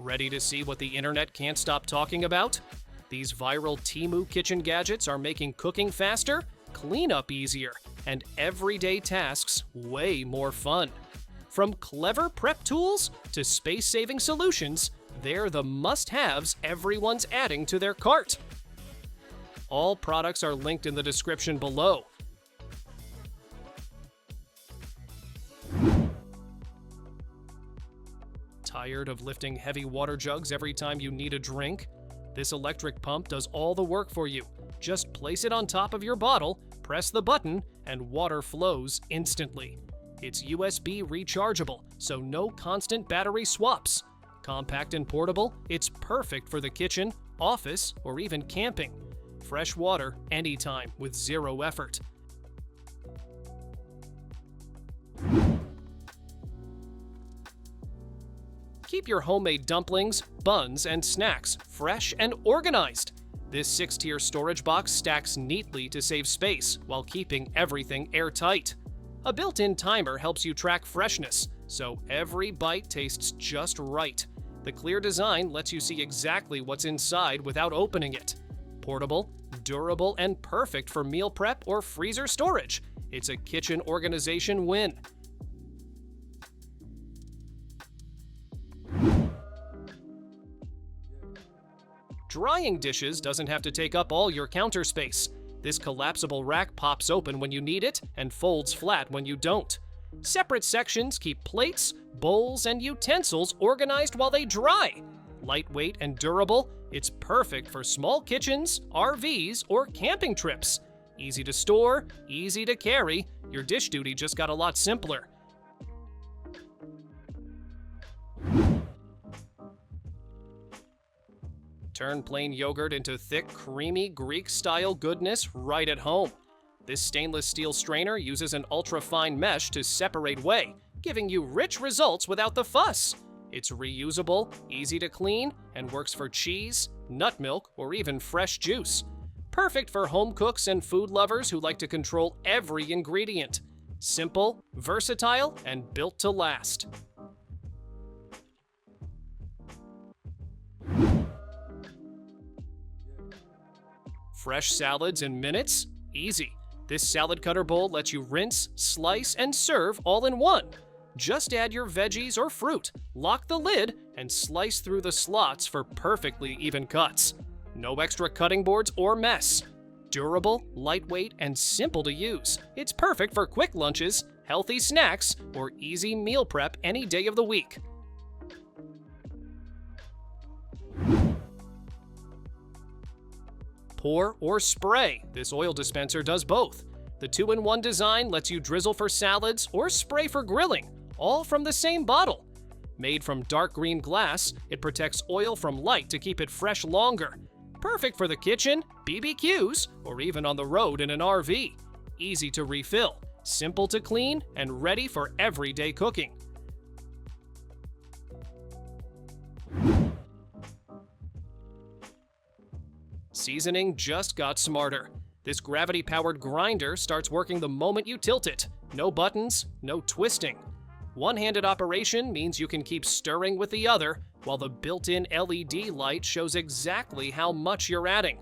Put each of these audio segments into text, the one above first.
Ready to see what the internet can't stop talking about? These viral Temu kitchen gadgets are making cooking faster, cleanup easier, and everyday tasks way more fun. From clever prep tools to space-saving solutions, they're the must-haves everyone's adding to their cart. All products are linked in the description below. Tired of lifting heavy water jugs every time you need a drink? This electric pump does all the work for you. Just place it on top of your bottle, press the button, and water flows instantly. It's USB rechargeable, so no constant battery swaps. Compact and portable, it's perfect for the kitchen, office, or even camping. Fresh water anytime with zero effort. Keep your homemade dumplings, buns, and snacks fresh and organized. This 6-tier storage box stacks neatly to save space while keeping everything airtight. A built-in timer helps you track freshness, so every bite tastes just right. The clear design lets you see exactly what's inside without opening it. Portable, durable, and perfect for meal prep or freezer storage. It's a kitchen organization win. Drying dishes doesn't have to take up all your counter space. This collapsible rack pops open when you need it and folds flat when you don't. Separate sections keep plates, bowls, and utensils organized while they dry. Lightweight and durable, it's perfect for small kitchens, RVs, or camping trips. Easy to store, easy to carry, your dish duty just got a lot simpler. Turn plain yogurt into thick, creamy, Greek-style goodness right at home. This stainless steel strainer uses an ultra-fine mesh to separate whey, giving you rich results without the fuss. It's reusable, easy to clean, and works for cheese, nut milk, or even fresh juice. Perfect for home cooks and food lovers who like to control every ingredient. Simple, versatile, and built to last. Fresh salads in minutes? Easy. This salad cutter bowl lets you rinse, slice, and serve all in one. Just add your veggies or fruit, lock the lid, and slice through the slots for perfectly even cuts. No extra cutting boards or mess. Durable, lightweight, and simple to use. It's perfect for quick lunches, healthy snacks, or easy meal prep any day of the week. Pour or spray. This oil dispenser does both. The 2-in-1 design lets you drizzle for salads or spray for grilling, all from the same bottle. Made from dark green glass, it protects oil from light to keep it fresh longer. Perfect for the kitchen, BBQs, or even on the road in an RV. Easy to refill, simple to clean, and ready for everyday cooking. Seasoning just got smarter. This gravity-powered grinder starts working the moment you tilt it. No buttons, no twisting. One-handed operation means you can keep stirring with the other, while the built-in LED light shows exactly how much you're adding.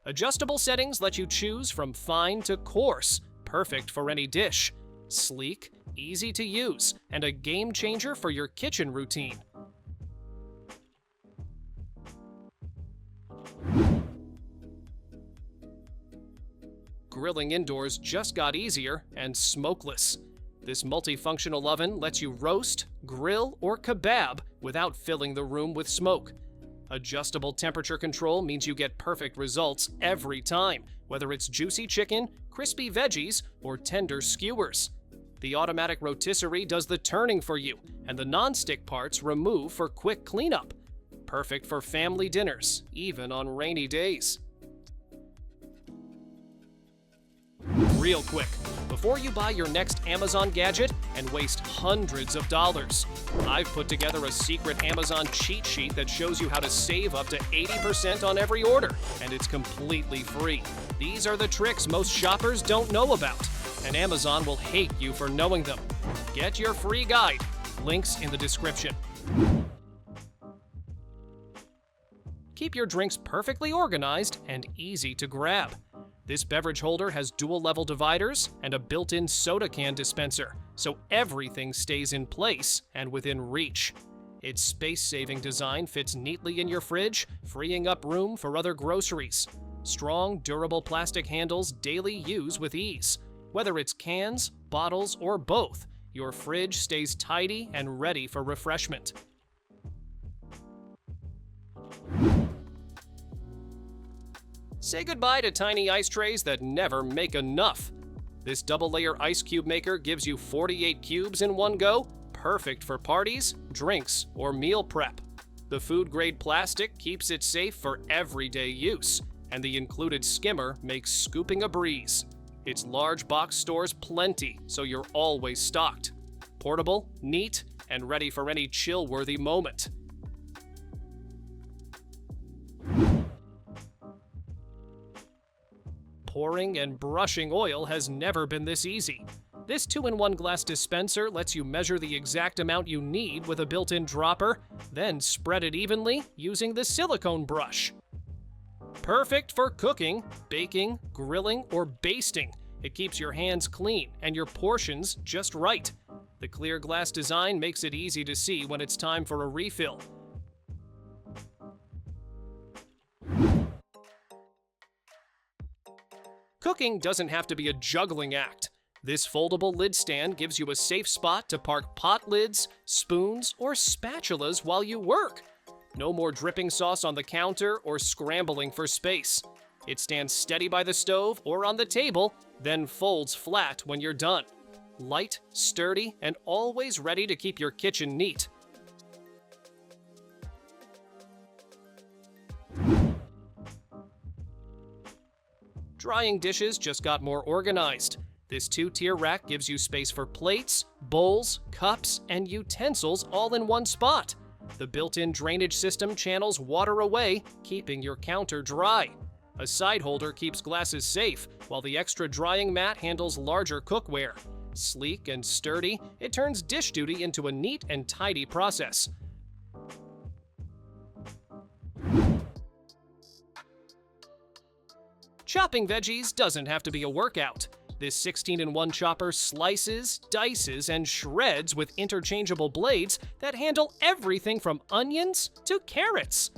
Adjustable settings let you choose from fine to coarse, perfect for any dish. Sleek, easy to use, and a game changer for your kitchen routine. Grilling indoors just got easier and smokeless. This multifunctional oven lets you roast, grill, or kebab without filling the room with smoke. Adjustable temperature control means you get perfect results every time, whether it's juicy chicken, crispy veggies, or tender skewers. The automatic rotisserie does the turning for you, and the non-stick parts remove for quick cleanup. Perfect for family dinners, even on rainy days. Real quick, before you buy your next Amazon gadget and waste hundreds of dollars, I've put together a secret Amazon cheat sheet that shows you how to save up to 80% on every order, and it's completely free. These are the tricks most shoppers don't know about, and Amazon will hate you for knowing them. Get your free guide. Links in the description. keep your drinks perfectly organized and easy to grab. This beverage holder has dual-level dividers and a built-in soda can dispenser, so everything stays in place and within reach. Its space-saving design fits neatly in your fridge, freeing up room for other groceries. Strong, durable plastic handles daily use with ease. Whether it's cans, bottles, or both, your fridge stays tidy and ready for refreshment. Say goodbye to tiny ice trays that never make enough. This double-layer ice cube maker gives you 48 cubes in one go, perfect for parties, drinks, or meal prep. The food-grade plastic keeps it safe for everyday use, and the included skimmer makes scooping a breeze. Its large box stores plenty, so you're always stocked. Portable, neat, and ready for any chill-worthy moment. Pouring and brushing oil has never been this easy. This 2-in-1 glass dispenser lets you measure the exact amount you need with a built-in dropper, then spread it evenly using the silicone brush. Perfect for cooking, baking, grilling, or basting. It keeps your hands clean and your portions just right. The clear glass design makes it easy to see when it's time for a refill. Cooking doesn't have to be a juggling act. This foldable lid stand gives you a safe spot to park pot lids, spoons, or spatulas while you work. No more dripping sauce on the counter or scrambling for space. It stands steady by the stove or on the table, then folds flat when you're done. Light, sturdy, and always ready to keep your kitchen neat. Drying dishes just got more organized. This 2-tier rack gives you space for plates, bowls, cups, and utensils all in one spot. The built-in drainage system channels water away, keeping your counter dry. A side holder keeps glasses safe, while the extra drying mat handles larger cookware. Sleek and sturdy, it turns dish duty into a neat and tidy process. Chopping veggies doesn't have to be a workout. This 16-in-1 chopper slices, dices, and shreds with interchangeable blades that handle everything from onions to carrots.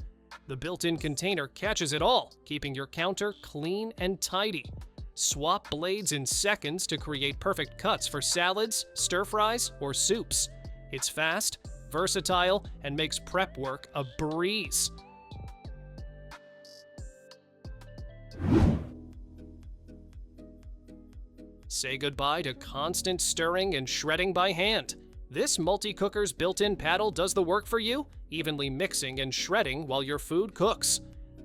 The built-in container catches it all, keeping your counter clean and tidy. Swap blades in seconds to create perfect cuts for salads, stir-fries, or soups. It's fast, versatile, and makes prep work a breeze. Say goodbye to constant stirring and shredding by hand. This multi-cooker's built-in paddle does the work for you, evenly mixing and shredding while your food cooks.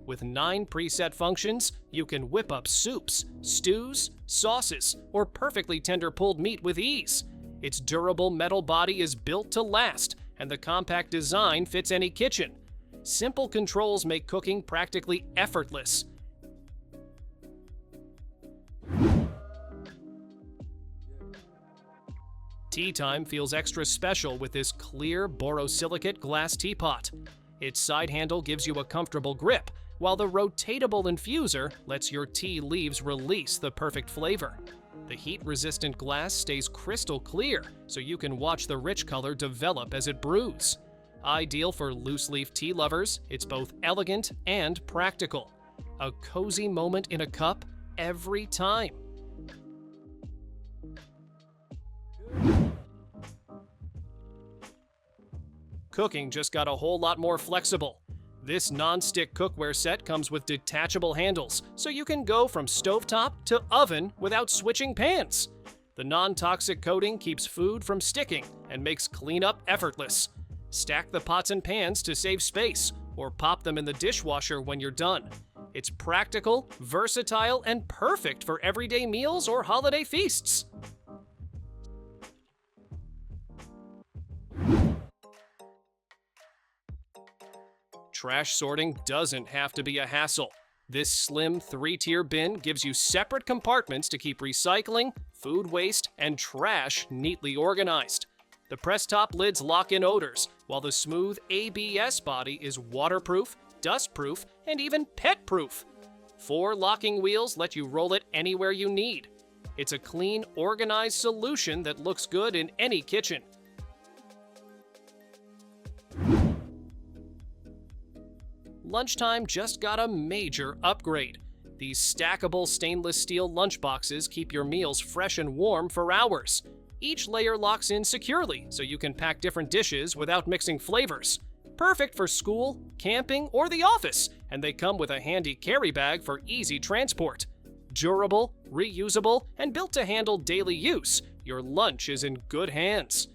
With 9 preset functions, you can whip up soups, stews, sauces, or perfectly tender pulled meat with ease. Its durable metal body is built to last, and the compact design fits any kitchen. Simple controls make cooking practically effortless. Tea time feels extra special with this clear borosilicate glass teapot. Its side handle gives you a comfortable grip, while the rotatable infuser lets your tea leaves release the perfect flavor. The heat-resistant glass stays crystal clear, so you can watch the rich color develop as it brews. Ideal for loose-leaf tea lovers, it's both elegant and practical. A cozy moment in a cup every time. Cooking just got a whole lot more flexible. This non-stick cookware set comes with detachable handles, so you can go from stovetop to oven without switching pans. The non-toxic coating keeps food from sticking and makes cleanup effortless. Stack the pots and pans to save space, or pop them in the dishwasher when you're done. It's practical, versatile, and perfect for everyday meals or holiday feasts. Trash sorting doesn't have to be a hassle. This slim 3-tier bin gives you separate compartments to keep recycling, food waste, and trash neatly organized. The press top lids lock in odors, while the smooth ABS body is waterproof, dust-proof, and even pet-proof. 4 locking wheels let you roll it anywhere you need. It's a clean, organized solution that looks good in any kitchen. Lunchtime just got a major upgrade. These stackable stainless steel lunchboxes keep your meals fresh and warm for hours. Each layer locks in securely, so you can pack different dishes without mixing flavors. Perfect for school, camping, or the office, and they come with a handy carry bag for easy transport. Durable, reusable, and built to handle daily use, your lunch is in good hands.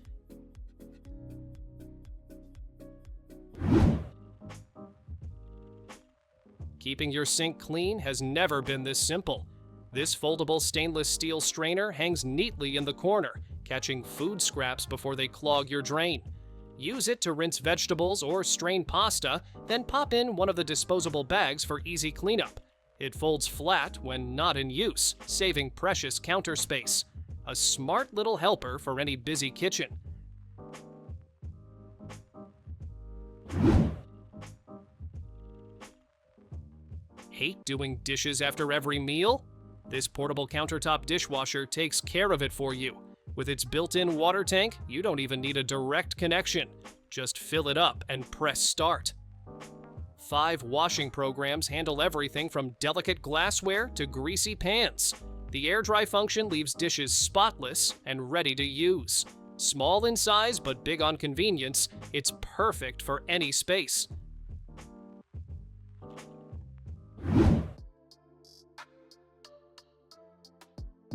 Keeping your sink clean has never been this simple. This foldable stainless steel strainer hangs neatly in the corner, catching food scraps before they clog your drain. Use it to rinse vegetables or strain pasta, then pop in one of the disposable bags for easy cleanup. It folds flat when not in use, saving precious counter space. A smart little helper for any busy kitchen. Hate doing dishes after every meal? This portable countertop dishwasher takes care of it for you. With its built-in water tank, you don't even need a direct connection. Just fill it up and press start. 5 washing programs handle everything from delicate glassware to greasy pans. The air dry function leaves dishes spotless and ready to use. Small in size but big on convenience, it's perfect for any space.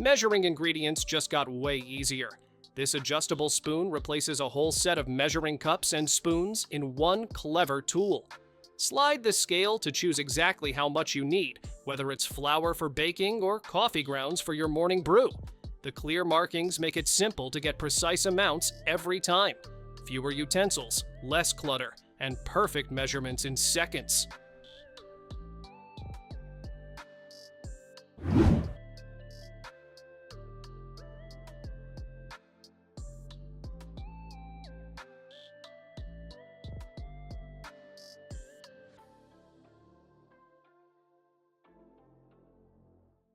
Measuring ingredients just got way easier. This adjustable spoon replaces a whole set of measuring cups and spoons in one clever tool. Slide the scale to choose exactly how much you need, whether it's flour for baking or coffee grounds for your morning brew. The clear markings make it simple to get precise amounts every time. Fewer utensils, less clutter, and perfect measurements in seconds.